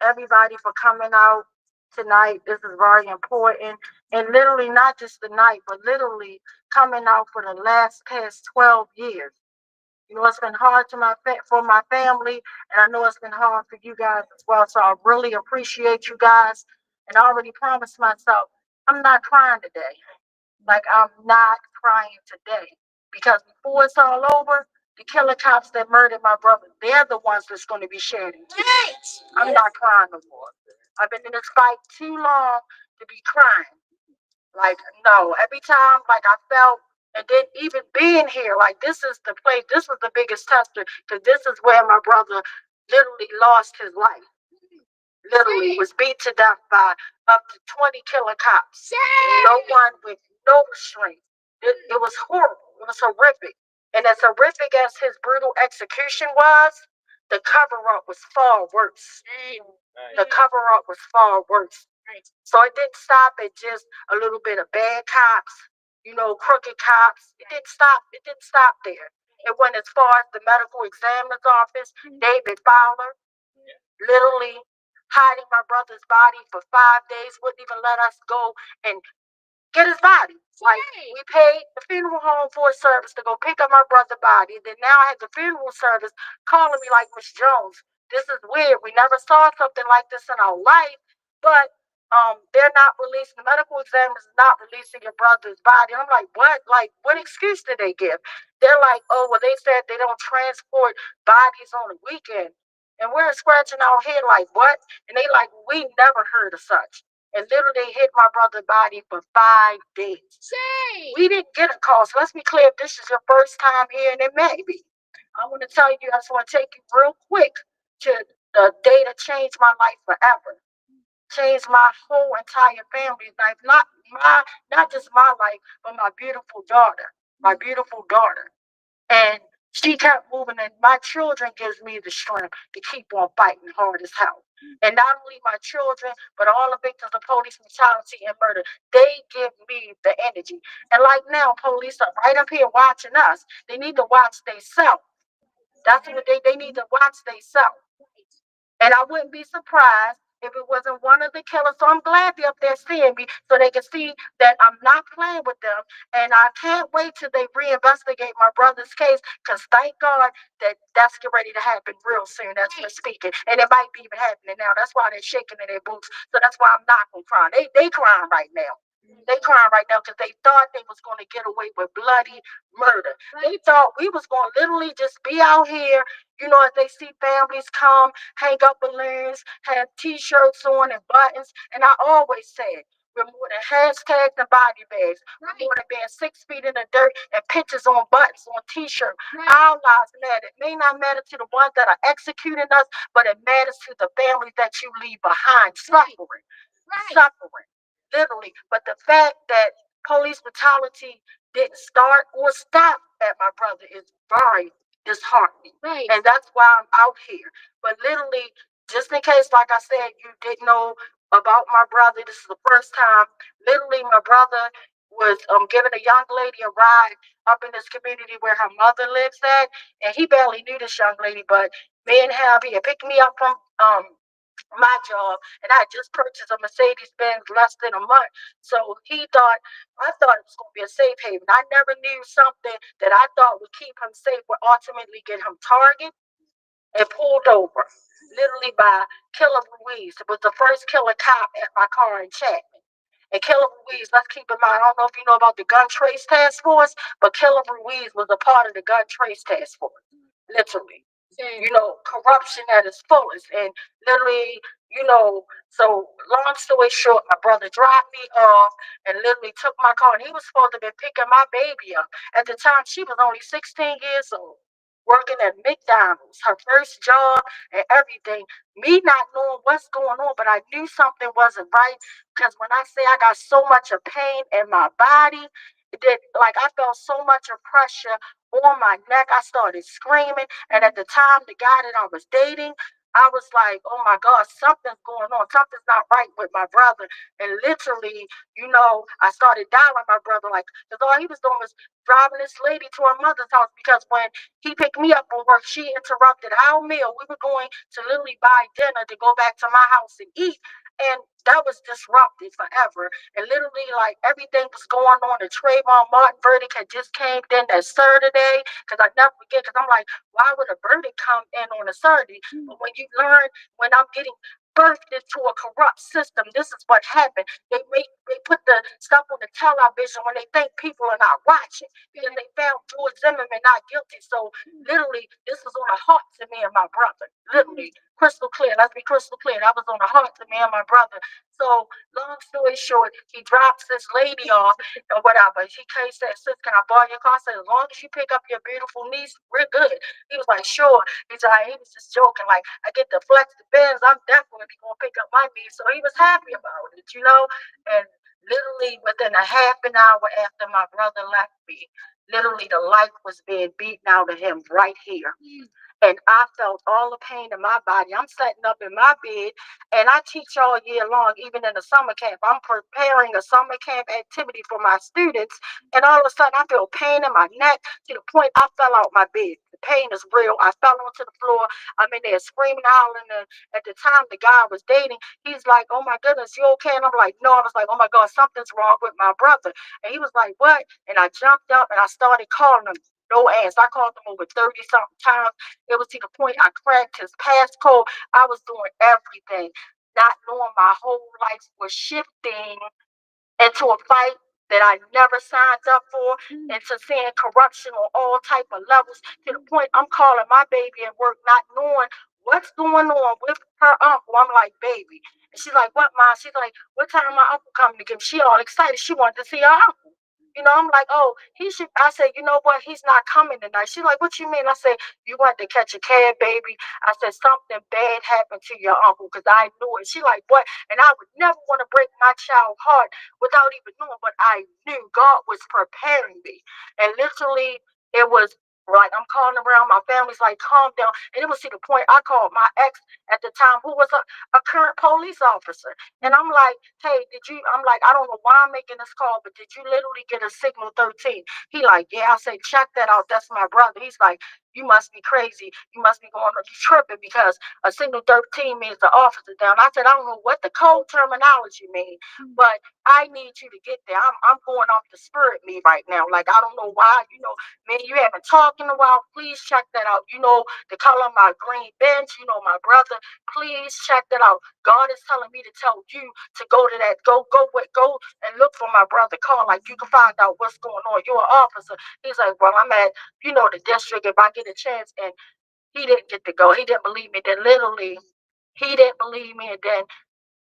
everybody for coming out tonight. This is very important. And literally, not just the night, but literally coming out for the last past 12 years. It's been hard for my family, and I know it's been hard for you guys as well. So I really appreciate you guys, and I already promised myself I'm not crying today. Like I'm not crying today because before it's all over, the killer cops that murdered my brother, they're the ones that's going to be shedding tears. I'm not crying no more. I've been in this fight too long to be crying. Like, no, every time, like, I felt, and then even being here, like, this is the place, this was the biggest tester, because this is where my brother literally lost his life. Literally was beat to death by up to 20 killer cops. No one with no restraint. It was horrible. It was horrific. And as horrific as his brutal execution was, the cover up was far worse. The cover up was far worse. So it didn't stop at just a little bit of bad cops, crooked cops. It didn't stop. It didn't stop there. It went as far as the medical examiner's office, David Fowler, literally hiding my brother's body for 5 days, wouldn't even let us go and get his body. Like, we paid the funeral home for a service to go pick up my brother's body. Then now I had the funeral service calling me like, Miss Jones, this is weird. We never saw something like this in our life, but they're not releasing, the medical examiners is not releasing your brother's body. And I'm like, what? Like, what excuse did they give? They're like, oh, well, they said they don't transport bodies on the weekend. And we're scratching our head like, what? And they like, we never heard of such. And literally they hid my brother's body for 5 days. We didn't get a call. So let's be clear, if this is your first time here, and it may be, I want to tell you, I just want to take you real quick to the day that changed my life forever. Changed my whole entire family's life. Not just my life, but my beautiful daughter. My beautiful daughter. And she kept moving, and my children gives me the strength to keep on fighting hard as hell. And not only my children, but all the victims of police brutality and murder, they give me the energy. And like now, police are right up here watching us. They need to watch themselves. That's what they need to watch themselves. And I wouldn't be surprised if it wasn't one of the killers. So I'm glad they're up there seeing me so they can see that I'm not playing with them. And I can't wait till they reinvestigate my brother's case because thank God that that's getting ready to happen real soon as we're speaking. And it might be even happening now. That's why they're shaking in their boots. So that's why I'm not going to cry. They crying right now. They crying right now because they thought they was going to get away with bloody murder. They thought we was going to literally just be out here, as they see families come, hang up balloons, have T-shirts on and buttons. And I always said, we're more than hashtags and body bags. We're more than being 6 feet in the dirt and pictures on buttons on T-shirts. Our lives matter. It may not matter to the ones that are executing us, but it matters to the families that you leave behind suffering. Suffering. Literally. But the fact that police brutality didn't start or stop at my brother is very disheartening. And that's why I'm out here. But literally, just in case, like I said, you didn't know about my brother, this is the first time. Literally, my brother was giving a young lady a ride up in this community where her mother lives at. And he barely knew this young lady, but me and him, he had picked me up from my job, and I just purchased a Mercedes Benz less than a month. So I thought it was going to be a safe haven. I never knew something that I thought would keep him safe would ultimately get him targeted and pulled over, literally by Killer Ruiz. It was the first killer cop at my car in Chapman. And Killer Ruiz, let's keep in mind, I don't know if you know about the Gun Trace Task Force, but Killer Ruiz was a part of the Gun Trace Task Force, literally. Corruption at its fullest. And literally, so long story short, my brother dropped me off and literally took my car. And he was supposed to be picking my baby up. At the time, she was only 16 years old, working at McDonald's, her first job and everything. Me not knowing what's going on, but I knew something wasn't right. Because when I say I got so much of pain in my body, that like I felt so much of pressure on my neck. I started screaming. And at the time, the guy that I was dating, I was like, oh my God, something's going on. Something's not right with my brother. And literally, I started dialing my brother, like, because all he was doing was driving this lady to her mother's house, because when he picked me up from work, she interrupted our meal. We were going to literally buy dinner to go back to my house and eat. And that was disrupted forever. And literally, like, everything was going on. The Trayvon Martin verdict had just came in that Saturday. Because I never forget, because I'm like, why would a verdict come in on a Saturday? But when you learn, when I'm getting birthed into a corrupt system, this is what happened. They put the stuff on the television when they think people are not watching, because they found George Zimmerman not guilty. So literally, this was on a heart to me and my brother. Literally, crystal clear. Let's be crystal clear. That was on a heart to me and my brother. So long story short, he drops this lady off or whatever. She came, said, "Sis, can I borrow your car?" I said, "As long as you pick up your beautiful niece, we're good." He was like, "Sure." He was just joking, like, I get to flex the Benz, I'm definitely gonna pick up my niece. So he was happy about it. And literally within a half an hour after my brother left me, literally the life was being beaten out of him right here. And I felt all the pain in my body. I'm sitting up in my bed, and I teach all year long, even in the summer camp. I'm preparing a summer camp activity for my students, and all of a sudden I feel pain in my neck to the point I fell out my bed. The pain is real. I fell onto the floor. I'm in there screaming, howling. And at the time, the guy I was dating, he's like, "Oh my goodness, you okay?" And I'm like, "No." I was like, "Oh my God, something's wrong with my brother." And he was like, "What?" And I jumped up and I started calling him. No answer. I called him over 30 something times. It was to the point I cracked his passcode. I was doing everything, not knowing my whole life was shifting into a fight that I never signed up for, into seeing corruption on all type of levels, to the point I'm calling my baby at work, not knowing what's going on with her uncle. I'm like, "Baby." And she's like, "What, Mom?" She's like, "What time my uncle coming to get me?" She all excited. She wanted to see her uncle. I'm like, "Oh, he should." I said, "You know what? He's not coming tonight." She's like, "What you mean?" I said, "You want to catch a cab, baby?" I said, "Something bad happened to your uncle," because I knew it. She like, "What?" And I would never want to break my child's heart without even knowing, but I knew God was preparing me. And literally, it was like I'm calling around. My family's like, "Calm down." And it was to the point I called my ex at the time, who was a current police officer. And I'm like, "Hey, I'm like, I don't know why I'm making this call, but did you literally get a signal 13? He like, "Yeah." I say, "Check that out. That's my brother." He's like, "You must be crazy. You must be going on, you tripping, because a signal 13 means the officer down." I said, "I don't know what the code terminology means, but I need you to get there. I'm going off the spirit me right now. Like, I don't know why, man, you haven't talked in a while. Please check that out. The color of my green bench, my brother. Please check that out. God is telling me to tell you to go to that, go and look for my brother Carl. Like, you can find out what's going on. You're an officer." He's like, "Well, I'm at, the district, if I get a chance." And he didn't get to go. He didn't believe me. Then literally, he didn't believe me. And then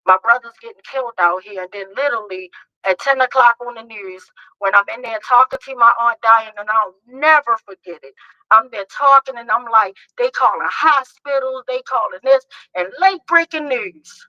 my brother's getting killed out here. And then literally at 10 o'clock on the news, when I'm in there talking to my aunt dying, and I'll never forget it. I'm there talking, and I'm like, they calling hospitals, they calling this, and late breaking news.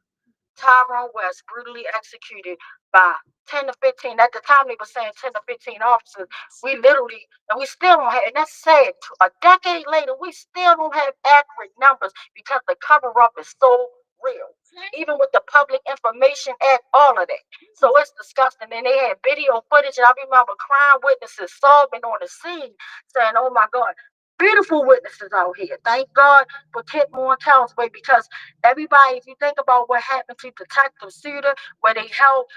Tyrone West brutally executed by 10 to 15. At the time, they were saying 10 to 15 officers. We literally, and we still don't have, and that's sad. A decade later, we still don't have accurate numbers because the cover up is so real. Even with the Public Information Act, all of that. So it's disgusting. And they had video footage, and I remember crime witnesses sobbing on the scene, saying, "Oh my God." Beautiful witnesses out here. Thank God for Kidmore and Townsway, because everybody, if you think about what happened to Detective Suter, where they held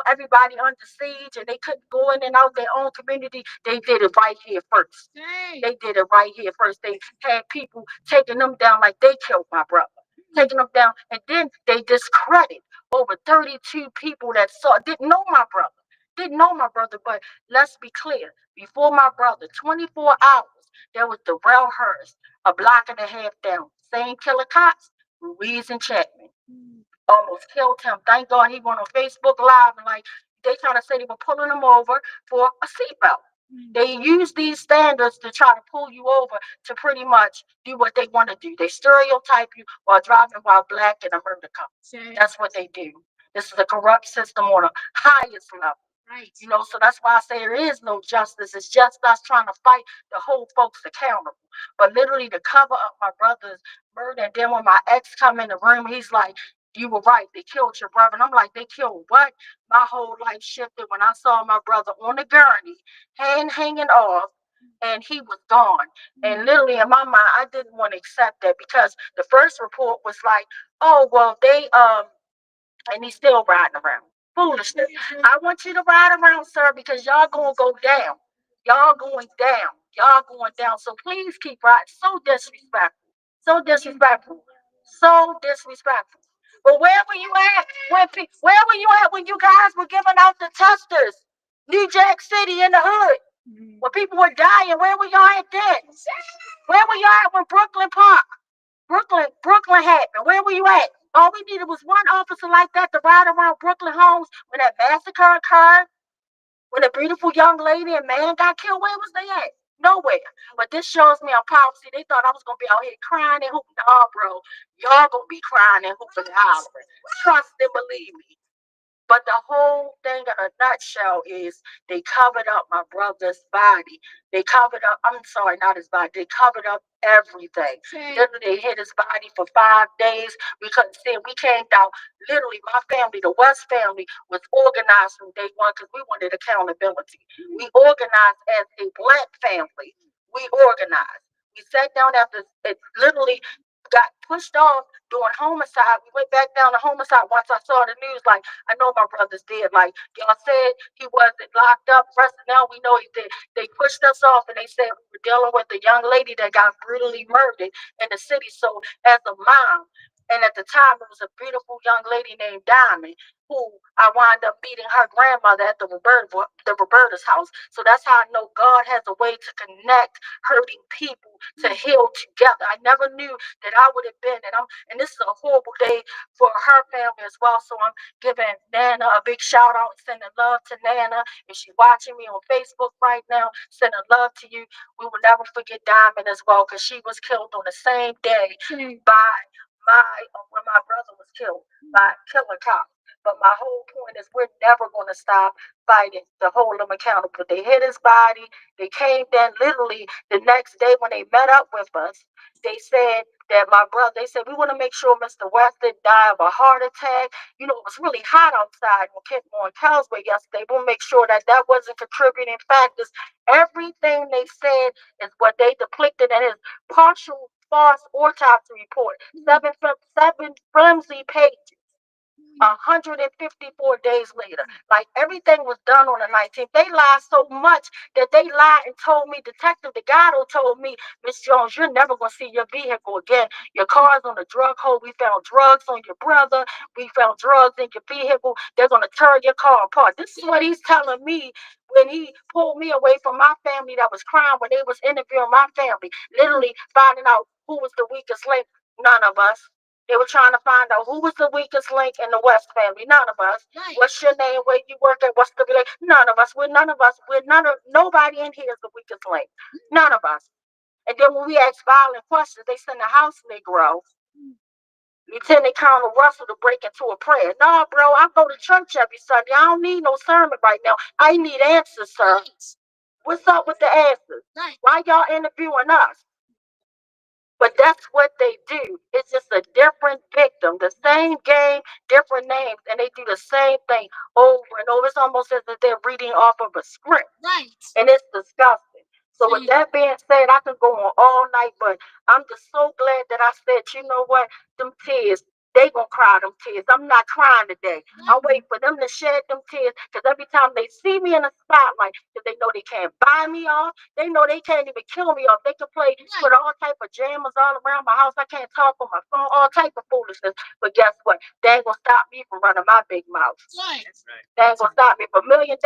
everybody under siege and they couldn't go in and out their own community, they did it right here first. They did it right here first. They had people taking them down like they killed my brother. Taking them down, and then they discredit over 32 people that didn't know my brother. Didn't know my brother, but let's be clear. Before my brother, 24 hours, there was Darrell Hurst, a block and a half down. Same killer cops, Ruiz and Chapman. Almost killed him. Thank God he went on Facebook Live, and like, they trying to say they were pulling him over for a seatbelt. They use these standards to try to pull you over to pretty much do what they want to do. They stereotype you while driving while black in a murder cop. That's what they do. This is a corrupt system on the highest level. So that's why I say there is no justice. It's just us trying to fight to hold folks accountable. But literally to cover up my brother's murder, and then when my ex come in the room, he's like, "You were right. They killed your brother." And I'm like, "They killed what?" My whole life shifted when I saw my brother on the gurney, hand hanging off, and he was gone. And literally in my mind, I didn't want to accept that because the first report was like, "Oh well, they and he's still riding around. Foolishness. I want you to ride around, sir, because y'all gonna go down. Y'all going down. Y'all going down. So please keep riding." So disrespectful. So disrespectful. So disrespectful. But where were you at where were you at when you guys were giving out the testers? New Jack City in the hood. When people were dying, where were y'all at then? Where were y'all at when Brooklyn Park? Brooklyn happened. Where were you at? All we needed was one officer like that to ride around Brooklyn homes when that massacre occurred, when a beautiful young lady and man got killed. Where was they at? Nowhere. But this shows me on policy. They thought I was gonna be out here crying and hooping. Nah, bro. Y'all gonna be crying and hooping and hollering. Trust and believe me. But the whole thing in a nutshell is they covered up my brother's body. They covered up, I'm sorry, not his body. They covered up everything. Literally, they hid his body for 5 days. We couldn't see him. We came down. Literally, my family, the West family, was organized from day one because we wanted accountability. We organized as a black family. We organized. We sat down after it literally got pushed off doing homicide. We went back down to homicide once I saw the news. Like, I know my brother's dead. Like, y'all said he wasn't locked up. First, now we know he did. They pushed us off and they said we were dealing with a young lady that got brutally murdered in the city. So, as a mom, and at the time, it was a beautiful young lady named Diamond who I wound up meeting her grandmother at the Roberta's house. So that's how I know God has a way to connect hurting people to heal together. I never knew that I would have been, and this is a horrible day for her family as well. So I'm giving Nana a big shout out and sending love to Nana. If she's watching me on Facebook right now, sending love to you. We will never forget Diamond as well because she was killed on the same day by when my brother was killed by killer cops. But my whole point is we're never going to stop fighting to hold them accountable. They hit his body. They came then literally the next day when they met up with us. They said that they said, we want to make sure Mr. West didn't die of a heart attack. It was really hot outside on Cowsway yesterday. We'll make sure that that wasn't contributing factors. Everything they said is what they depicted in his partial false autopsy report. Seven flimsy pages. 154 days later. Like everything was done on the 19th. They lied so much that they lied and told me, Detective Delgado told me, Miss Jones, you're never going to see your vehicle again. Your car's on the drug hold. We found drugs on your brother. We found drugs in your vehicle. They're going to tear your car apart. This is what he's telling me when he pulled me away from my family that was crying when they was interviewing my family, literally finding out who was the weakest link. None of us. They were trying to find out who was the weakest link in the West family. None of us. Right. What's your name? Where you work at? What's the relation? None of us. We're none of us. Nobody in here is the weakest link. None of us. And then when we ask violent questions, they send a house Negro, Lieutenant Colonel Russell, to break into a prayer. No, bro, I go to church every Sunday. I don't need no sermon right now. I need answers, sir. What's up with the answers? Why y'all interviewing us? But that's what they do. It's just a different victim, the same game, different names, and they do the same thing over and over. It's almost as if they're reading off of a script. Right. And it's disgusting. So with that being said, I could go on all night, but I'm just so glad that I said, you know what, them tears, they gonna cry them tears. I'm not crying today. I'm waiting for them to shed them tears because every time they see me in the spotlight, because they know they can't buy me off, they know they can't even kill me off. They can put all type of jammers all around my house. I can't talk on my phone, all type of foolishness. But guess what? They ain't gonna stop me from running my big mouth. Right. They ain't gonna stop me for $1 million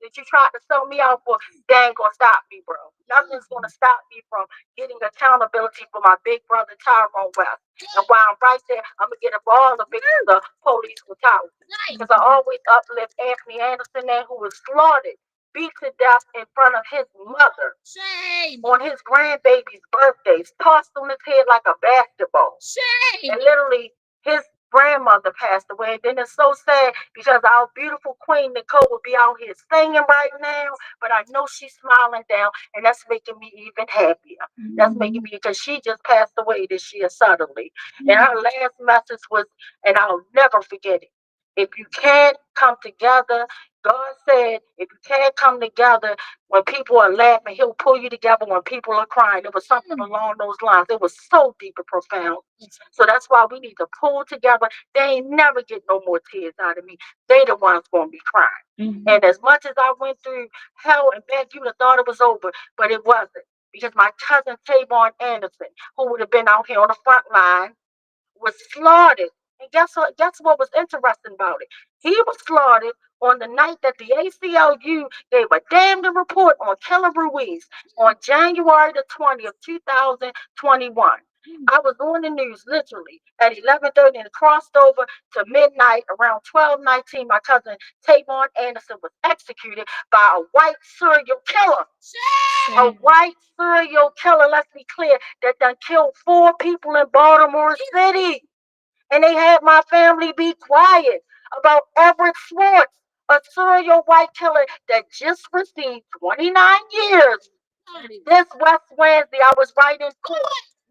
that you tried to sell me out for. They ain't gonna stop me, bro. Nothing's gonna stop me from getting accountability for my big brother Tyrone West. And while I'm right there, I'm gonna get up all the victims of police brutality. Because I always uplift Anthony Anderson, man, who was slaughtered, beat to death in front of his mother. Shame. On his grandbaby's birthdays, tossed on his head like a basketball. Shame. And literally, his grandmother grandmother passed away. And then it's so sad because our beautiful queen Nicole would be out here singing right now, but I know she's smiling down, and that's making me even happier. That's making me, because she just passed away this year suddenly. And her last message was, and I'll never forget it. If you can't come together, God said, if you can't come together when people are laughing, He'll pull you together when people are crying. It was something along those lines. It was so deep and profound. So that's why we need to pull together. They ain't never get no more tears out of me. They the ones gonna be crying. And as much as I went through hell and back, you would have thought it was over, but it wasn't. Because my cousin Tavon Anderson, who would have been out here on the front line, was slaughtered. And guess what? Guess what was interesting about it? He was slaughtered on the night that the ACLU gave a damn report on Killer Ruiz on January the 20th, 2021. I was on the news literally at 11:30 and it crossed over to midnight around 12:19. My cousin Tavon Anderson was executed by a white serial killer. A white serial killer, let's be clear, that done killed 4 people in Baltimore City. And they had my family be quiet about Everett Swartz, a serial white killer that just received 29 years. This West Wednesday, I was right in court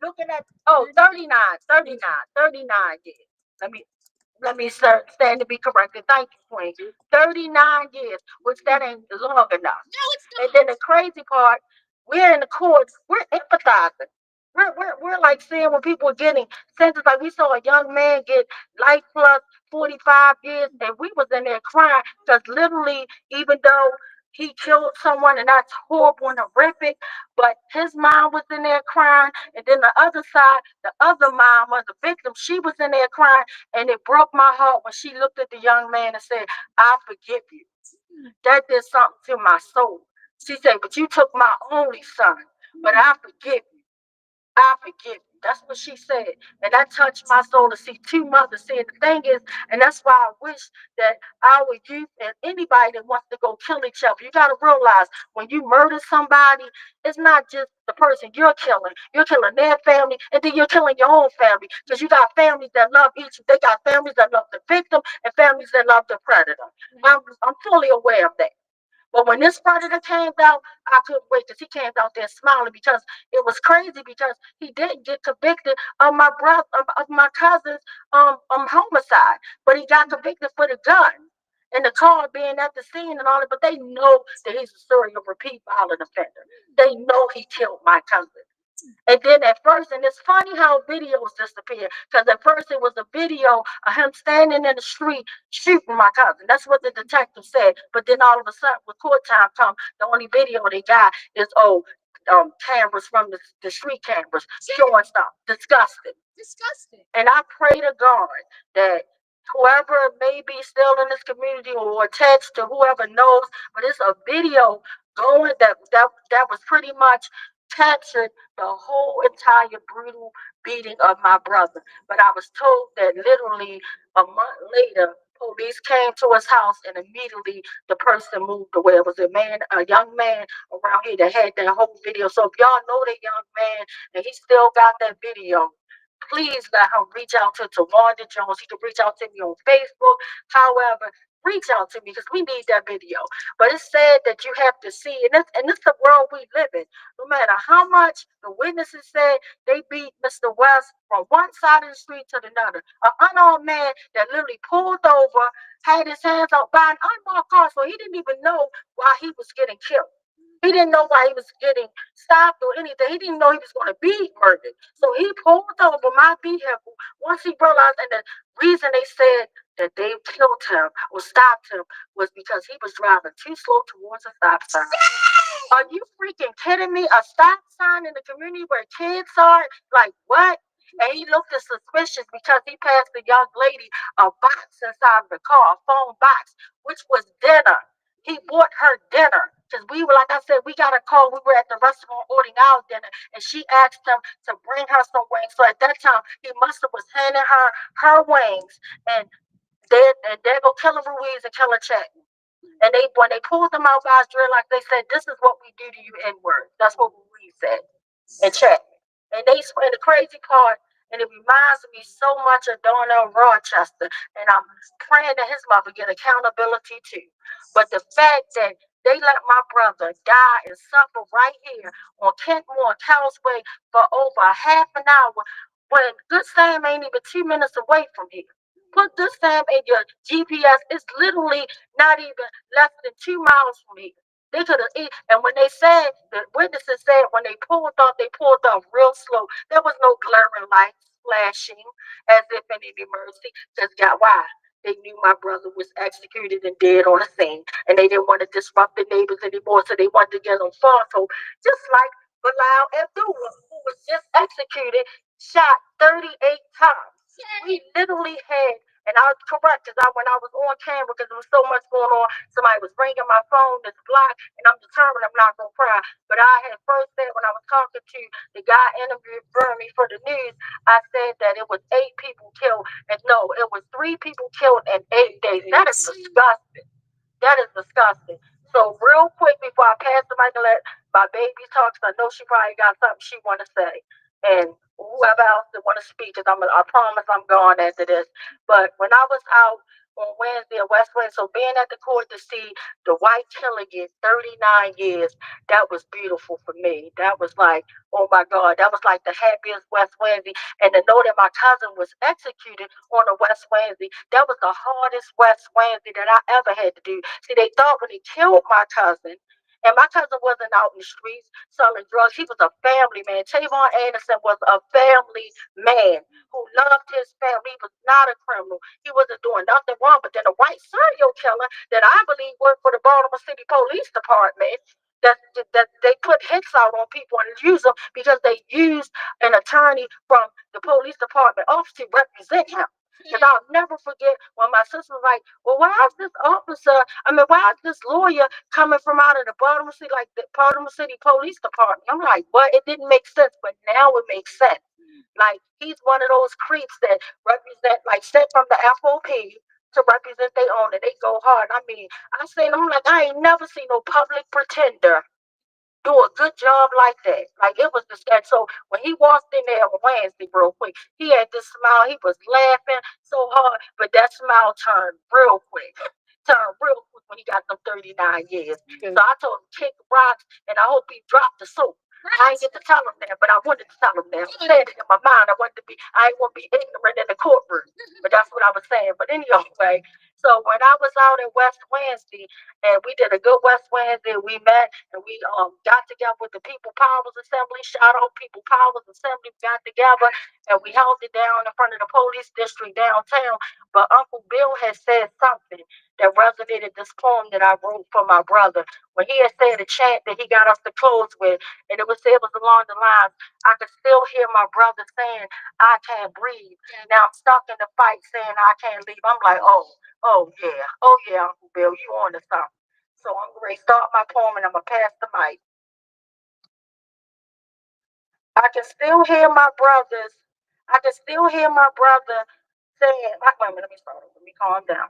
looking at, 39, 39, 39 years. Let me stand to be corrected. Thank you, Queen. 39 years, which that ain't long enough. And then the crazy part, we're in the courts, we're empathizing. We're like seeing when people are getting sentenced. Like we saw a young man get life plus 45 years, and we was in there crying because literally, even though he killed someone, and that's horrible and horrific, but his mom was in there crying, and then the other side, the other mom of the victim, she was in there crying, and it broke my heart when she looked at the young man and said, "I forgive you." That did something to my soul. She said, "But you took my only son, but I forgive you. I forgive you." That's what she said. And that touched my soul to see 2 mothers saying the thing is, and that's why I wish that our youth and anybody that wants to go kill each other, you got to realize when you murder somebody, it's not just the person you're killing their family, and then you're killing your own family. Because you got families that love they got families that love the victim and families that love the predator. I'm fully aware of that. But when this predator came out, I couldn't wait because he came out there smiling because it was crazy because he didn't get convicted of my brother of my cousin's homicide, but he got convicted for the gun and the car being at the scene and all that. But they know that he's a serial repeat violent offender. They know he killed my cousin. And then at first, and it's funny how videos disappear, because at first it was a video of him standing in the street shooting my cousin. That's what the detective said. But then all of a sudden, when court time come, the only video they got is cameras from the street cameras showing stuff. Disgusting. Disgusting. And I pray to God that whoever may be still in this community or attached to whoever knows, but it's a video going that was pretty much captured the whole entire brutal beating of my brother. But I was told that literally a month later, police came to his house and immediately the person moved away. It was a young man around here that had that whole video. So if y'all know that young man and he still got that video, please let him reach out to Tawanda Jones. He can reach out to me on Facebook. However, reach out to me because we need that video. But it's sad that you have to see, and it's the world we live in. No matter how much the witnesses said they beat Mr. West from one side of the street to another, an unarmed man that literally pulled over, had his hands out by an unmarked car, so he didn't even know why he was getting killed. He didn't know why he was getting stopped or anything. He didn't know he was going to be murdered. So he pulled over my vehicle once he realized, and the reason they said that they killed him or stopped him was because he was driving too slow towards a stop sign. Are you freaking kidding me? A stop sign in the community where kids are? Like what? And he looked as suspicious because he passed the young lady a box inside of the car, a phone box, which was dinner. He bought her dinner. Because we were, like I said, we got a call. We were at the restaurant ordering our dinner, and she asked him to bring her some wings. So at that time, he must have was handing her wings, and they go Killer Ruiz and Killer Chapman. And when they pulled them out guys drill, like they said, "This is what we do to you, N-word." That's what Ruiz said and Chapman. And the crazy part And it reminds me so much of Darnell Rochester. And I'm praying that his mother get accountability too. But the fact that they let my brother die and suffer right here on Kentmore and Causeway for over a half an hour when Good Sam ain't even 2 minutes away from here. Put Good Sam in your GPS. It's literally not even less than 2 miles from here. They could have, and when they said, the witnesses said when they pulled off real slow. There was no glaring lights flashing as if in any mercy. Just got why? They knew my brother was executed and dead on the scene, and they didn't want to disrupt the neighbors anymore, so they wanted to get them far. So just like Bilal Abdullah, who was just executed, shot 38 times. We literally had, and I was correct because when I was on camera, because there was so much going on, somebody was ringing my phone, this block, and I'm determined I'm not gonna cry. But I had first said when I was talking to the guy interviewing me for the news, I said that it was 8 people killed, and no, it was 3 people killed in 8 days. That is disgusting. That is disgusting. So real quick before I pass the mic and let my baby talk, 'cause I know she probably got something she want to say, and whoever else that want to speak, 'cause I promise I'm going after this. But when I was out on Wednesday at WestWednesday, so being at the court to see the white killer get 39 years, that was beautiful for me. That was like, oh my God, that was like the happiest West Wednesday. And to know that my cousin was executed on a West Wednesday, that was the hardest West Wednesday that I ever had to do. See, they thought when they killed my cousin, and my cousin wasn't out in the streets selling drugs. He was a family man. Tavon Anderson was a family man who loved his family. He was not a criminal. He wasn't doing nothing wrong. But then a white serial killer that I believe worked for the Baltimore City Police Department, that they put hits out on people and use them because they used an attorney from the police department office to represent him. Because I'll never forget when my sister was like, well, why is this officer, why is this lawyer coming from out of the Baltimore City, like the Baltimore City Police Department? I'm like, what? It didn't make sense, but now it makes sense. Like, he's one of those creeps that represent, like, sent from the FOP to represent their own, and they go hard. I say, I'm like, I ain't never seen no public pretender do a good job like that. Like it was just that. So when he walked in there on Wednesday, real quick, he had this smile. He was laughing so hard, but that smile turned real quick. Turned real quick when he got them 39 years. So I told him kick rocks, and I hope he dropped the soap. I ain't get to tell him that, but I wanted to tell him that. I said it in my mind. I ain't want to be ignorant in the courtroom. But that's what I was saying. But anyway, so when I was out at West Wednesday, and we did a good West Wednesday, we met and we got together with the People Powers Assembly. Shout out People Powers Assembly. We got together and we held it down in front of the police district downtown. But Uncle Bill had said something that resonated this poem that I wrote for my brother. When he had said a chant that he got us to close with, and it was along the lines, I could still hear my brother saying, I can't breathe. Now I'm stuck in the fight saying I can't leave. I'm like, oh yeah, Uncle Bill, you on to something. So I'm going to start my poem and I'm going to pass the mic. I can still hear my brothers. I can still hear my brother saying, wait a minute, let me start over. Let me calm down.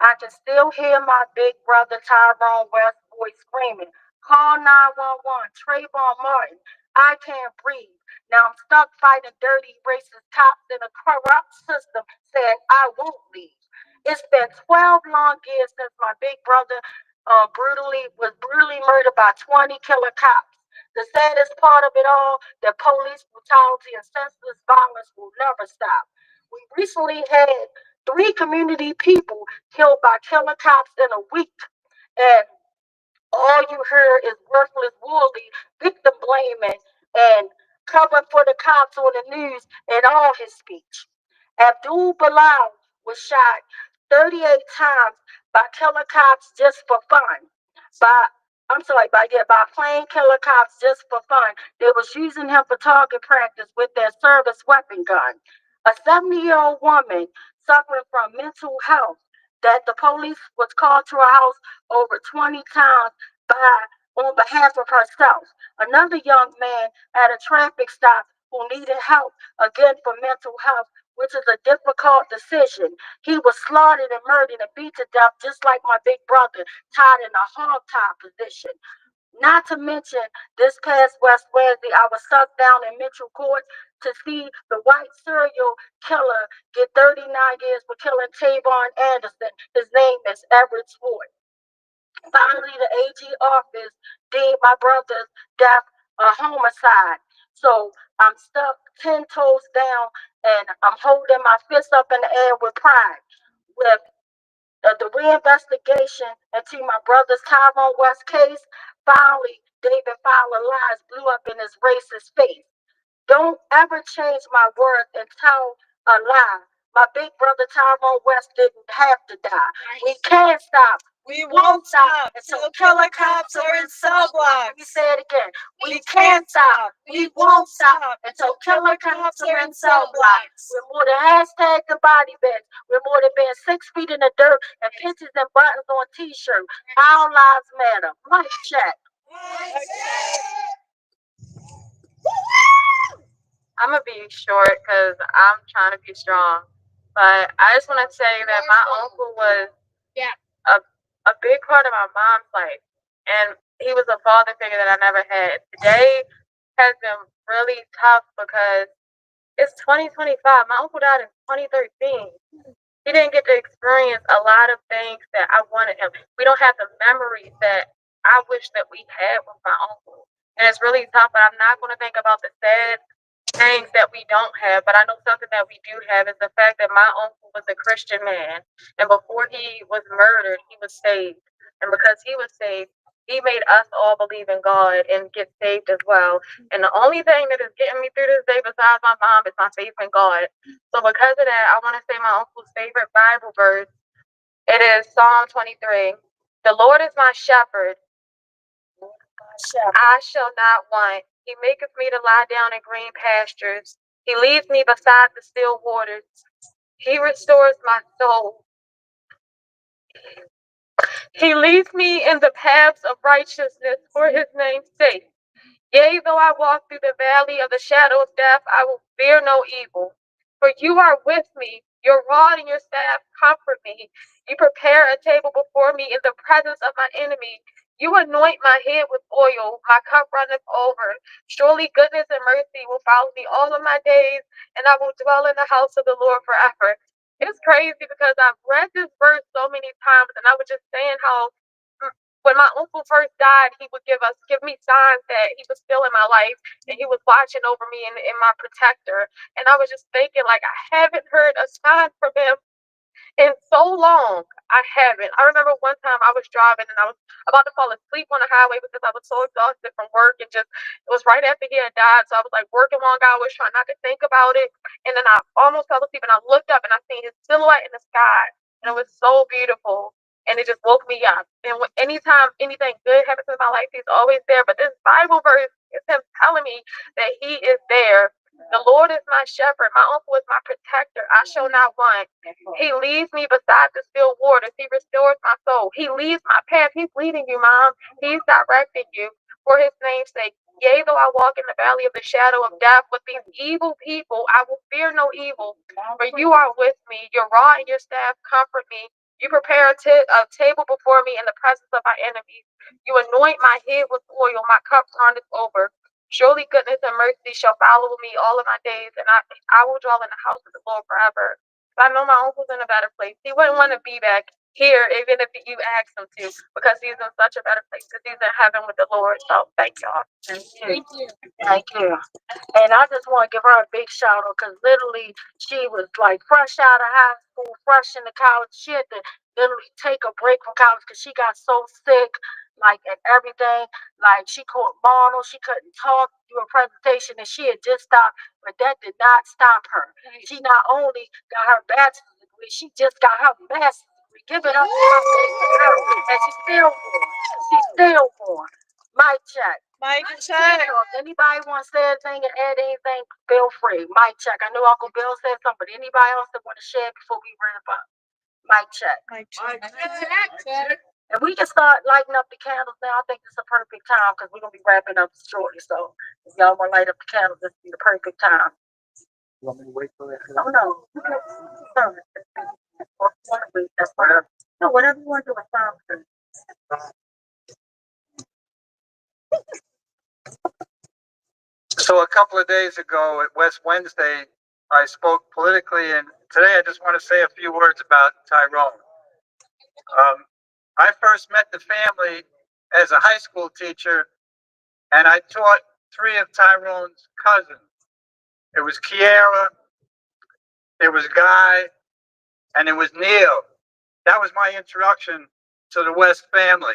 I can still hear my big brother Tyrone West voice screaming, call 911, Trayvon Martin. I can't breathe. Now I'm stuck fighting dirty racist cops in a corrupt system saying I won't leave. It's been 12 long years since my big brother brutally murdered by 20 killer cops. The saddest part of it all, the police brutality and senseless violence will never stop. We recently had 3 community people killed by killer cops in a week. And all you hear is worthless Woolly victim blaming and covering for the cops on the news in all his speech. Abdul Bilal was shot 38 times by killer cops just for fun. By I'm sorry, by plain killer cops just for fun. They was using him for target practice with their service weapon gun. A 70-year-old woman suffering from mental health that the police was called to her house over 20 times by on behalf of herself. Another young man at a traffic stop who needed help again for mental health, which is a difficult decision. He was slaughtered and murdered and beat to death just like my big brother, tied in a hog tie position. Not to mention, this past West Wednesday, I was stuck down in Mitchell Court to see the white serial killer get 39 years for killing Tavon Anderson. His name is Everett Ford. Finally, the AG office deemed my brother's death a homicide. So I'm stuck 10 toes down and I'm holding my fist up in the air with pride. With the reinvestigation into my brother's Tyrone West case, finally, David Fowler lies blew up in his racist face. Don't ever change my words and tell a lie. My big brother Tyrone West didn't have to die. We can't stop. We won't stop until killer cops are in cell blocks. Let me say it again. We can't stop. We won't stop until killer cops are in cell blocks. We're more than hashtags and body bags. We're more than being 6 feet in the dirt and pictures and buttons on t-shirts. Our lives matter. Mic check. I'm gonna be short because I'm trying to be strong. But I just want to say that my uncle was a a big part of my mom's life, and he was a father figure that I never had. Today has been really tough because it's 2025. My uncle died in 2013. He didn't get to experience a lot of things that I wanted him. We don't have the memories that I wish that we had with my uncle. And it's really tough, but I'm not going to think about the sad things that we don't have. But I know something that we do have is the fact that my uncle was a Christian man. And before he was murdered, he was saved. And because he was saved, he made us all believe in God and get saved as well. And the only thing that is getting me through this day besides my mom is my faith in God. So because of that, I want to say my uncle's favorite Bible verse. It is Psalm 23. The Lord is my shepherd. I shall not want. He maketh me to lie down in green pastures. He leads me beside the still waters. He restores my soul. He leads me in the paths of righteousness for his name's sake. Yea, though I walk through the valley of the shadow of death, I will fear no evil. For you are with me. Your rod and your staff comfort me. You prepare a table before me in the presence of my enemy. You anoint my head with oil. My cup runneth over. Surely goodness and mercy will follow me all of my days, and I will dwell in the house of the Lord forever. It's crazy because I've read this verse so many times, and I was just saying how when my uncle first died, he would give me signs that he was still in my life and he was watching over me and my protector. And I was just thinking, like, I haven't heard a sign from him in so long. I haven't. I remember one time I was driving and I was about to fall asleep on the highway because I was so exhausted from work and just it was right after he had died. So I was like working long hours, trying not to think about it. And then I almost fell asleep and I looked up and I seen his silhouette in the sky. And it was so beautiful. And it just woke me up. And anytime anything good happens in my life, he's always there. But this Bible verse is him telling me that he is there. The Lord is my shepherd. My uncle is my protector. I shall not want. He leads me beside the still waters. He restores my soul. He leads my path. He's leading you, Mom. He's directing you for his name's sake. Yea, though I walk in the valley of the shadow of death with these evil people, I will fear no evil. For you are with me. Your rod and your staff comfort me. You prepare a table before me in the presence of my enemies. You anoint my head with oil. My cup runneth over. Surely goodness and mercy shall follow me all of my days, and I will dwell in the house of the Lord forever. I know my uncle's in a better place. He wouldn't want to be back here, even if you asked him to, because he's in such a better place, because he's in heaven with the Lord. So thank y'all. Thank you. Thank you. And I just want to give her a big shout out because literally she was like fresh out of high school, fresh into college. She had to literally take a break from college because she got so sick, like and everything. Like she caught mono, she couldn't talk, do a presentation, and she had just stopped, but that did not stop her. She not only got her bachelor's degree, she just got her master's degree. Give it up to her, and she's still going. She's still going. Mic check. Mike, check. So if anybody wants to say anything and add anything, feel free. Mic check. I know Uncle Bill said something, but anybody else that want to share before we wrap up? Mic check. Mike, check. And we can start lighting up the candles now. I think it's a perfect time because we're gonna be wrapping up shortly. So if y'all want to light up the candles, this will be the perfect time. You want me to wait for that? Oh no. Sorry. That's fine. No, whatever you want to do, it's fine. So a couple of days ago at West Wednesday, I spoke politically, and today I just want to say a few words about Tyrone. Um, I first met the family as a high school teacher, and I taught three of Tyrone's cousins. It was Kiara, it was Guy, and it was Neil. That was my introduction to the West family.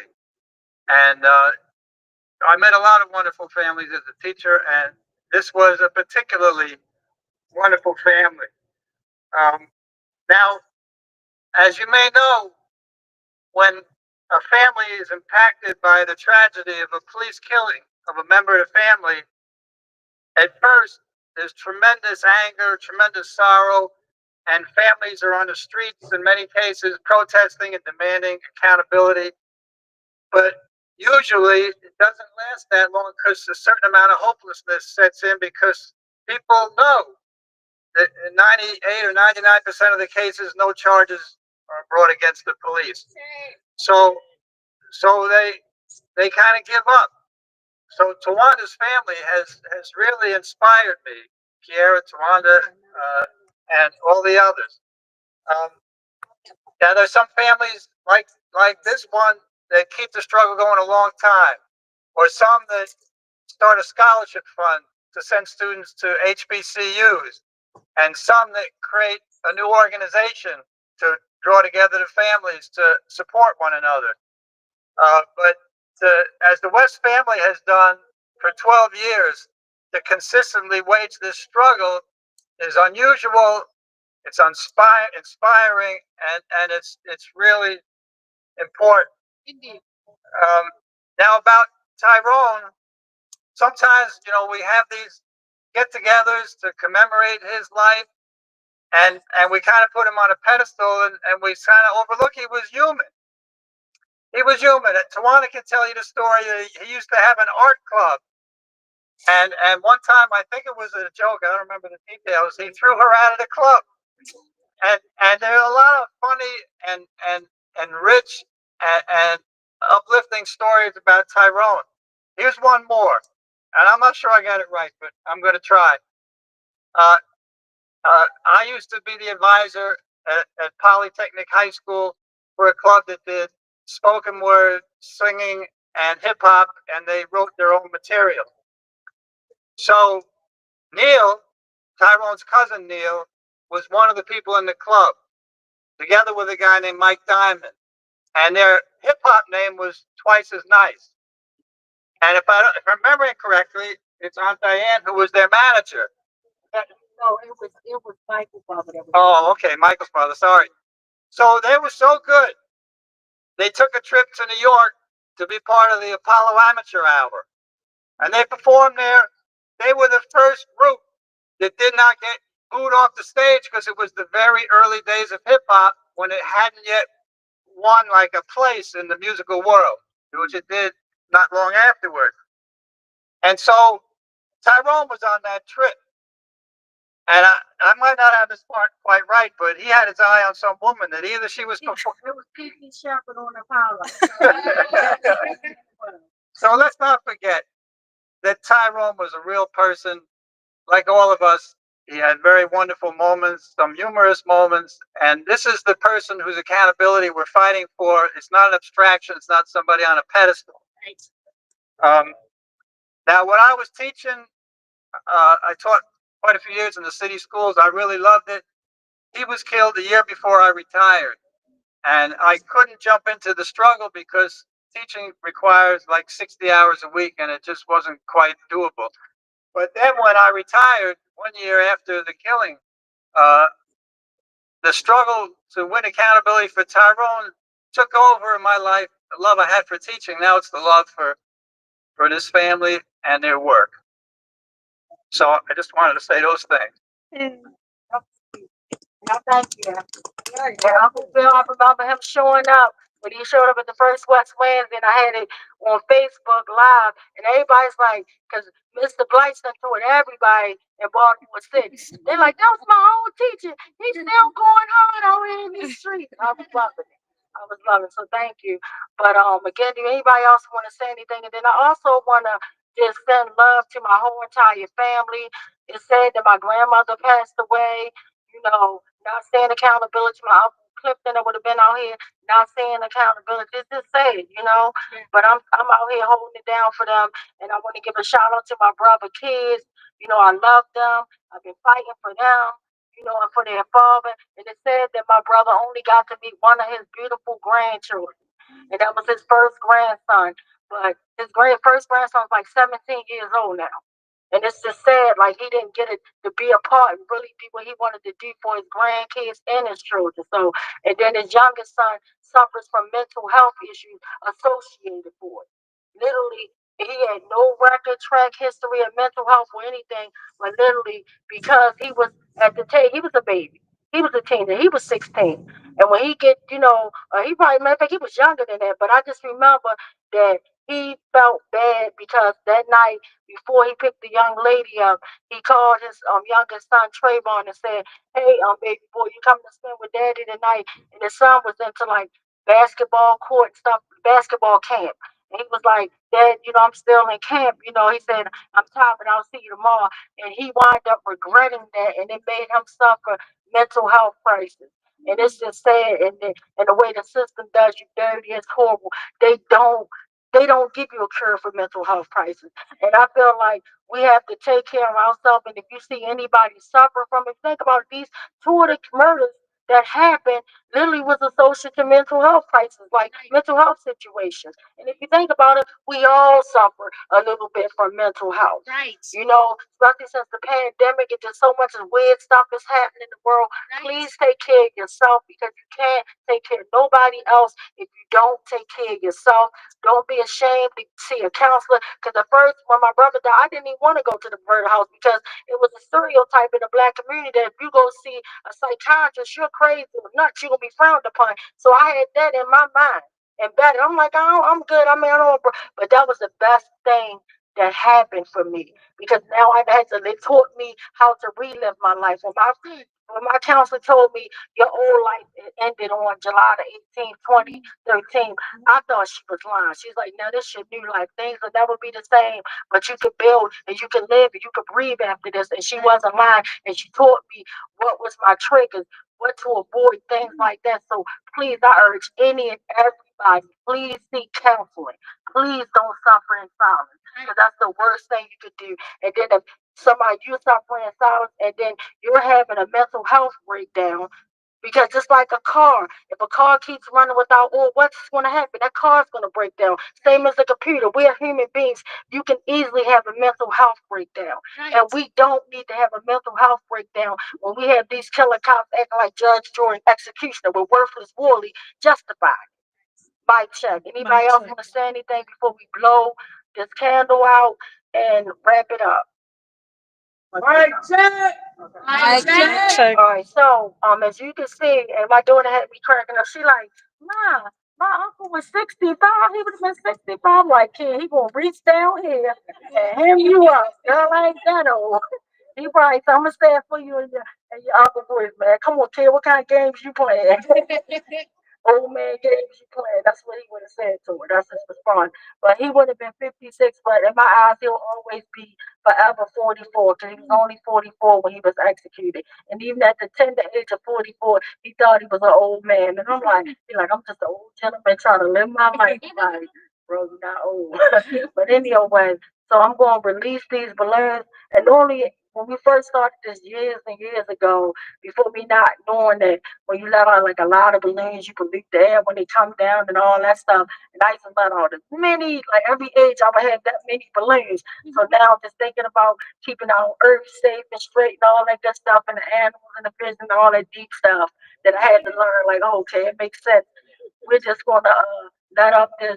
And I met a lot of wonderful families as a teacher, and this was a particularly wonderful family. Um, Now, as you may know, when a family is impacted by the tragedy of a police killing of a member of the family, at first there's tremendous anger, tremendous sorrow, and families are on the streets in many cases protesting and demanding accountability. But usually it doesn't last that long because a certain amount of hopelessness sets in because people know that in 98 or 99% of the cases, no charges are brought against the police. So, so they kind of give up. So Tawanda's family has really inspired me, Kiera, Tawanda, and all the others. Um, Now there's some families like this one that keep the struggle going a long time, or some that start a scholarship fund to send students to HBCUs, and some that create a new organization to draw together the families to support one another. But as the West family has done for 12 years, to consistently wage this struggle is unusual. It's inspiring, and it's really important. Indeed. Um, Now about Tyrone, sometimes we have these get-togethers to commemorate his life, and we kind of put him on a pedestal, and we kind of overlook he was human. He was human. Tawana can tell you the story. He used to have an art club, and one time I think it was a joke. I don't remember the details. He threw her out of the club, and there are a lot of funny and rich and uplifting stories about Tyrone. Here's one more, and I'm not sure I got it right, but I'm going to try. Uh, I used to be the advisor at Polytechnic High School for a club that did spoken word, singing, and hip hop, and they wrote their own material. So Neil, Tyrone's cousin Neil, was one of the people in the club, together with a guy named Mike Diamond, and their hip hop name was Twice as Nice. And if I'm remembering correctly, it's Aunt Diane who was their manager. No, it was Michael's father that was. Oh, okay, Michael's father. Sorry. So they were so good. They took a trip to New York to be part of the Apollo Amateur Hour, and they performed there. They were the first group that did not get booed off the stage because it was the very early days of hip hop when it hadn't yet won like a place in the musical world, which it did not long afterward. And so Tyrone was on that trip. And I might not have this part quite right, but he had his eye on some woman that either she was performing. It was P.P. Shepherd on Apollo. So let's not forget that Tyrone was a real person, like all of us. He had very wonderful moments, some humorous moments, and this is the person whose accountability we're fighting for. It's not an abstraction. It's not somebody on a pedestal. Um, Now, when I was teaching, I taught quite a few years in the city schools. I really loved it. He was killed a year before I retired, and I couldn't jump into the struggle because teaching requires like 60 hours a week, and it just wasn't quite doable. But then when I retired 1 year after the killing, uh, the struggle to win accountability for Tyrone took over in my life. The love I had for teaching, now it's the love for this family and their work. So I just wanted to say those things. No, thank you. Yeah, Uncle Bill, I remember him showing up when he showed up at the first West Wednesday, and I had it on Facebook Live, and everybody's like, because Mr. Blight stuck to it, everybody in Baltimore City. They're like, that was my old teacher. He's still going hard out here in these streets. I was loving it. I was loving it. So thank you. But again, do anybody else want to say anything? And then I also want to just send love to my whole entire family. It's sad that my grandmother passed away. Not saying accountability. My uncle Clifton that would have been out here, not saying accountability. It's just sad. But I'm out here holding it down for them, and I want to give a shout out to my brother kids. I love them. I've been fighting for them. And for their father. And it said that my brother only got to meet one of his beautiful grandchildren, and that was his first grandson. But his first grandson's like 17 years old now. And it's just sad, like he didn't get it to be a part and really do what he wanted to do for his grandkids and his children. So, and then his youngest son suffers from mental health issues associated for it. Literally, he had no record, track history of mental health or anything, but literally because he was at the he was a baby. He was a teenager. He was 16. And when he he probably, matter of fact, he was younger than that. But I just remember that he felt bad because that night before he picked the young lady up, he called his youngest son Trayvon and said, "Hey, baby boy, you coming to spend with daddy tonight?" And his son was into like basketball court stuff, basketball camp. And he was like, "Dad, I'm still in camp." He said, "I'm tired, but I'll see you tomorrow." And he wound up regretting that, and it made him suffer mental health crisis. And it's just sad, and the way the system does you dirty, it's horrible. They don't they don't give you a cure for mental health crisis. And I feel like we have to take care of ourselves. And if you see anybody suffer from it, think about these two of the murders that happened literally was associated to mental health crisis, like mental health situations. And if you think about it, we all suffer a little bit from mental health. Right. Especially since the pandemic and just so much weird stuff is happening in the world. Right. Please take care of yourself because you can't take care of nobody else if you don't take care of yourself. Don't be ashamed to see a counselor. Because at first, when my brother died, I didn't even want to go to the murder house because it was a stereotype in the black community that if you go see a psychiatrist, you're crazy or nuts, you're going to be frowned upon. So I had that in my mind. And better, I'm like, oh, I'm good. I mean, I don't, but that was the best thing that happened for me because now they taught me how to relive my life. When my counselor told me your old life ended on July the 18th, 2013, I thought she was lying. She's like, now this your new life. Things will never be the same, but you can build and you can live and you can breathe after this. And she wasn't lying. And she taught me what was my triggers, what to avoid, things like that. So please, I urge any and everybody, please seek counseling. Please don't suffer in silence because that's the worst thing you could do. And then if somebody you suffer in silence and then you're having a mental health breakdown, because just like a car, if a car keeps running without oil, what's going to happen? That car's going to break down. Same as a computer. We are human beings. You can easily have a mental health breakdown. Right. And we don't need to have a mental health breakdown when we have these killer cops acting like Judge, Jury, and executioner with worthless Worley justified. By check. Anybody else want to say anything before we blow this candle out and wrap it up? Right, check. Mic check. All right, so as you can see, and my daughter had me cracking up. She like, Ma, my uncle was 65. He would have been 65. I'm like, kid, he gonna reach down here and hem you up. Girl ain't that old. He probably said, I'm gonna stand for you and your uncle boys, man. Come on, kid, what kind of games you playing? Old man games you playing. That's what he would have said to her. That's his response. But he would have been 56, but in my eyes, he'll always be forever 44 because he was only 44 when he was executed. And even at the tender age of 44, he thought he was an old man. And I'm like, I'm just an old gentleman trying to live my life. Like, bro, you're not old. But anyway, so I'm going to release these balloons. And normally, when we first started this years and years ago, before me not knowing that when you let out like a lot of balloons, you pollute the air when they come down and all that stuff. And I used to let out as many, like every age I would have that many balloons. So now I'm just thinking about keeping our earth safe and straight and all that good stuff and the animals and the fish and all that deep stuff that I had to learn. Like, okay, it makes sense. We're just gonna let up this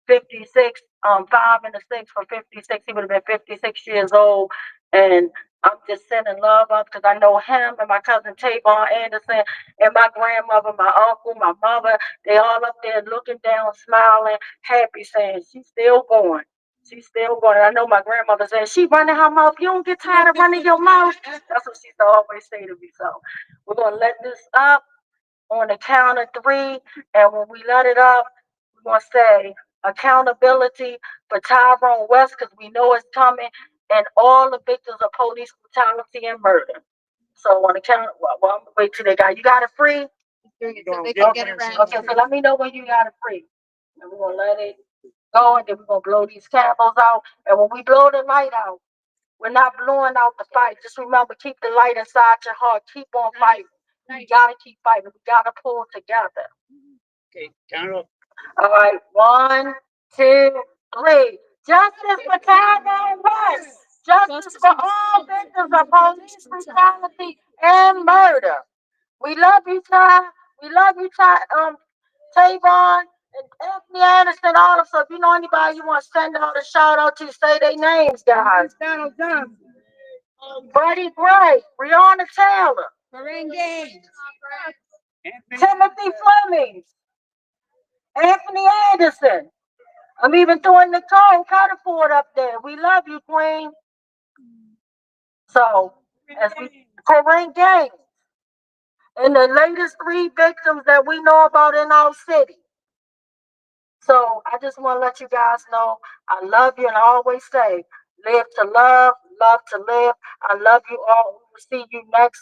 56 5 and a 6 for 56. He would have been 56 years old, and I'm just sending love up because I know him and my cousin Tavon Anderson and my grandmother, my uncle, my mother. They all up there looking down, smiling, happy, saying she's still going. She's still going. I know my grandmother said she running her mouth. You don't get tired of running your mouth. That's what she used to always say to me. So we're gonna let this up on the count of three, and when we let it up, we're gonna say accountability for Tyrone West because we know it's coming, and all the victims of police brutality and murder. So on the count, well, I'm gonna wait till they got you got it free. So they can get around. Okay, so let me know when you got it free, and we're gonna let it go, and then we're gonna blow these candles out. And when we blow the light out, we're not blowing out the fight. Just remember, keep the light inside your heart. Keep on fighting. We gotta keep fighting. We gotta pull together. Okay, count up. All right, 1, 2, 3. Justice for Tyrone West. Justice for all victims of police brutality and murder. We love you, Ty. We love you, Tavon and Anthony Anderson. All of us. So if you know anybody you want to send out a shout out to, say their names, guys. Donald Johnson. Buddy Bright, Breonna Taylor, Merengue. Timothy Fleming, Anthony Anderson. I'm even throwing Nicole Cuddaford up there. We love you, Queen. So, as we Corinne Gaines, and the latest 3 victims that we know about in our city. So, I just want to let you guys know I love you, and I always say, live to love, love to live. I love you all. We'll see you next